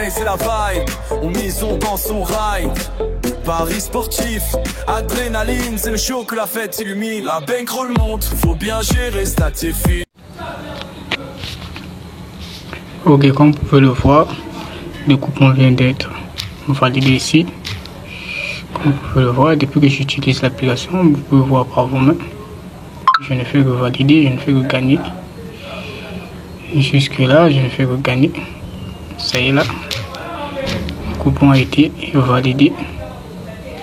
c'est la vibe. On maison dans son ride. Paris sportif, adrénaline, c'est le show que la fête illumine. La bankroll monte, faut bien gérer statifie. Ok, comme vous pouvez le voir, le coupon vient d'être validé ici. Comme vous pouvez le voir, depuis que j'utilise l'application, vous pouvez voir par vous-même. Je ne fais que valider, je ne fais que gagner. Jusque là, je ne fais que gagner. Ça y est là. Le coupon a été validé.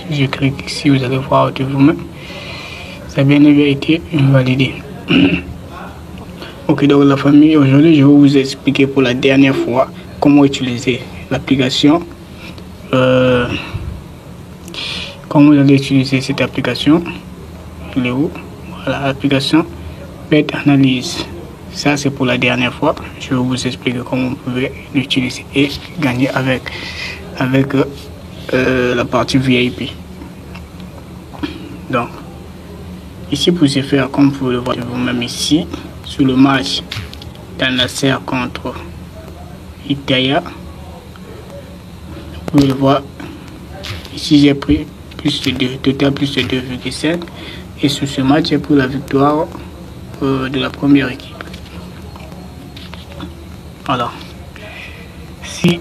Si je clique ici, vous allez voir de vous-même. Ça a bien été validé. Ok, donc la famille, aujourd'hui je vais vous expliquer pour la dernière fois comment utiliser l'application. Comment vous allez utiliser cette application. Elle est où? Voilà, l'application Bet Analyse. Ça c'est pour la dernière fois. Je vais vous expliquer comment vous pouvez l'utiliser et gagner avec la partie VIP. Donc ici pour ce faire, comme vous le voyez vous-même ici, sur le match d'Al Nassr contre Italia, vous pouvez le voir ici, j'ai pris plus de 2, total plus de 2,5, et sur ce match j'ai pris la victoire de la première équipe. Alors si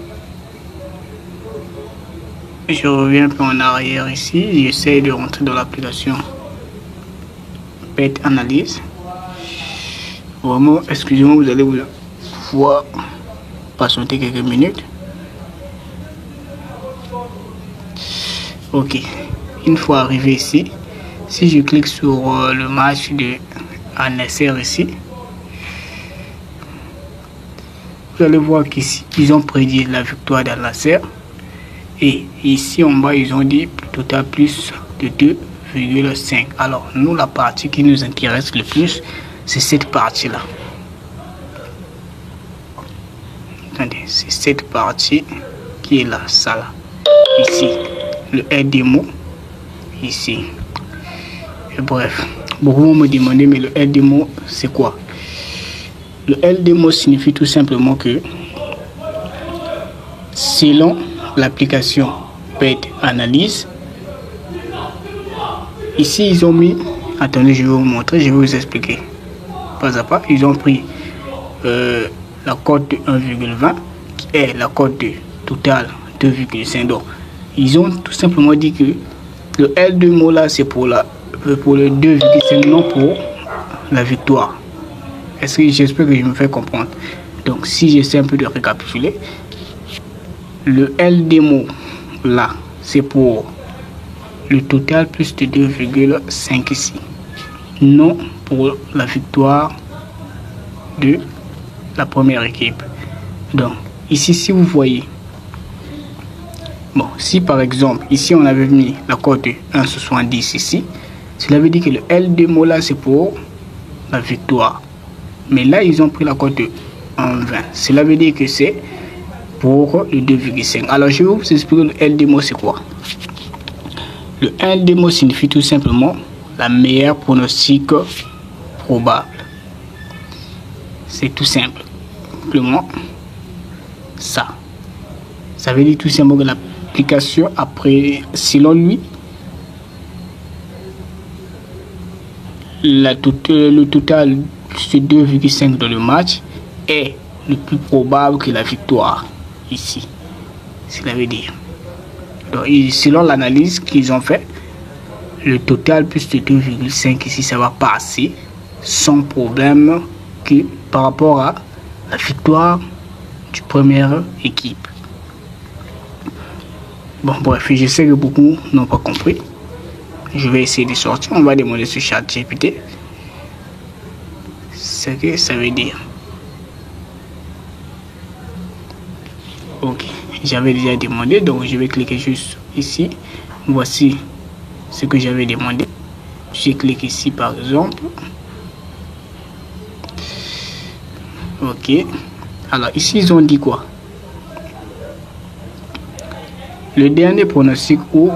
je reviens un peu en arrière ici, j'essaie de rentrer dans l'application Bet Analyse. Vraiment, excusez-moi, vous allez vous voir patienter quelques minutes. Ok, une fois arrivé ici, si je clique sur le match de Al Nassr ici, vous allez voir qu'ici ils ont prédit la victoire d'Al Nassr, et ici en bas ils ont dit total plus de 2,5. alors nous, la partie qui nous intéresse le plus, c'est cette partie là. Attendez, c'est cette partie qui est là, ça là. Ici, le LDMO, ici. Et bref, beaucoup vont me demander, mais le LDMO, c'est quoi? Le LDMO signifie tout simplement que, selon l'application Bet Analyse, ici ils ont mis, attendez, je vais vous montrer, je vais vous expliquer. Pas à pas, ils ont pris la cote de 1,20 qui est la cote de total 2,5. donc ils ont tout simplement dit que le L2 là c'est pour le 2,5, non pour la victoire. Est-ce que j'espère que je me fais comprendre? Donc si j'essaie un peu de récapituler, le L là c'est pour le total plus de 2,5 ici, non pour la victoire de la première équipe. Donc ici, si vous voyez, bon, si par exemple ici on avait mis la cote de 1,70 ici, cela veut dire que le L2 là c'est pour la victoire, mais là ils ont pris la cote de 1,20, cela veut dire que c'est pour le 2,5. alors je vais vous expliquer le L2 c'est quoi. Le L2 signifie tout simplement la meilleure pronostic probable. C'est tout simple. Simplement ça. Ça veut dire tout simplement que l'application, après, selon lui, le total de 2,5 dans le match est le plus probable que la victoire ici. Cela veut dire. Donc, selon l'analyse qu'ils ont fait, le total plus de 2,5 ici, ça va passer sans problème que par rapport à la victoire du première équipe. Bon, bref, je sais que beaucoup n'ont pas compris. Je vais essayer de sortir. On va demander sur ChatGPT ce que ça veut dire. Ok, j'avais déjà demandé, donc je vais cliquer juste ici. Voici ce que j'avais demandé. Je clique ici par exemple. Ok, alors ici ils ont dit quoi? Le dernier pronostic ou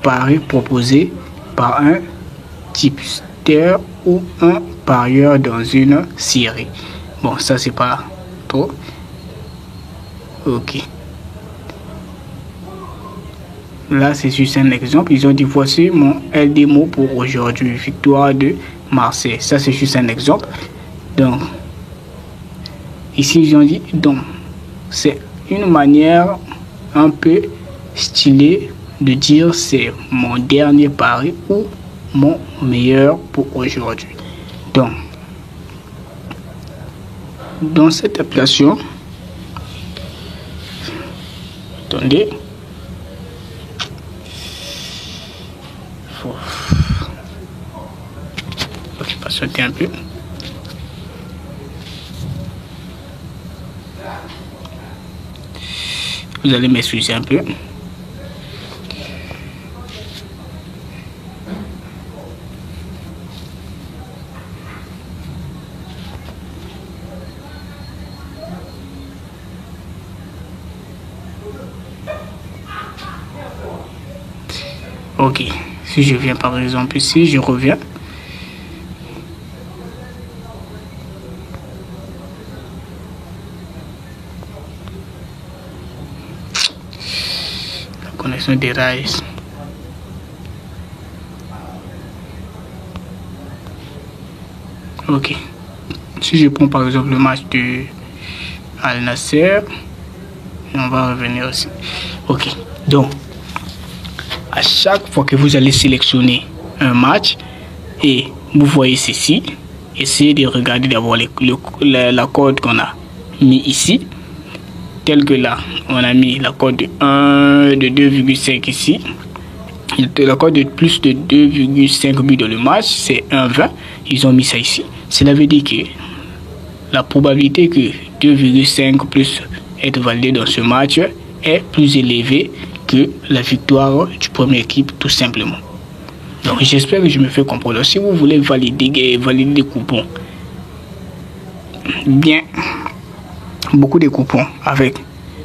pari proposé par un tipster ou un parieur dans une série. Bon, ça c'est pas trop. Ok, là c'est juste un exemple. Ils ont dit voici mon LDMO pour aujourd'hui, victoire de Marseille. Ça c'est juste un exemple. Donc ici ils ont dit donc c'est une manière un peu stylée de dire c'est mon dernier pari ou mon meilleur pour aujourd'hui. Donc dans cette application, attendez, faut patienter un peu. Vous allez m'excuser un peu. Ok, si je viens par exemple ici, je reviens. La connexion des rails. Ok, si je prends par exemple le match de Al Nasser, on va revenir aussi. Ok, donc à chaque fois que vous allez sélectionner un match et vous voyez ceci, essayez de regarder d'abord la cote qu'on a mis ici, tel que là on a mis la cote de 1 de 2,5 ici, la cote de plus de 2,5 buts dans le match c'est 1,20. Ils ont mis ça ici. Cela veut dire que la probabilité que 2,5 plus être validé dans ce match est plus élevée que la victoire du premier équipe, tout simplement. Donc j'espère que je me fais comprendre. Si vous voulez valider des coupons, bien beaucoup de coupons avec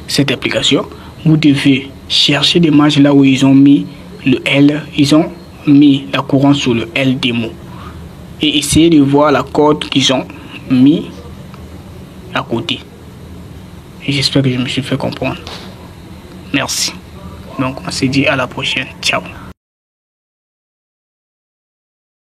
cette application, vous devez chercher des matchs là où ils ont mis le L, ils ont mis la couronne sur le LDMO et essayer de voir la cote qu'ils ont mis à côté. Et j'espère que je me suis fait comprendre. Merci. Donc on se dit à la prochaine. Ciao.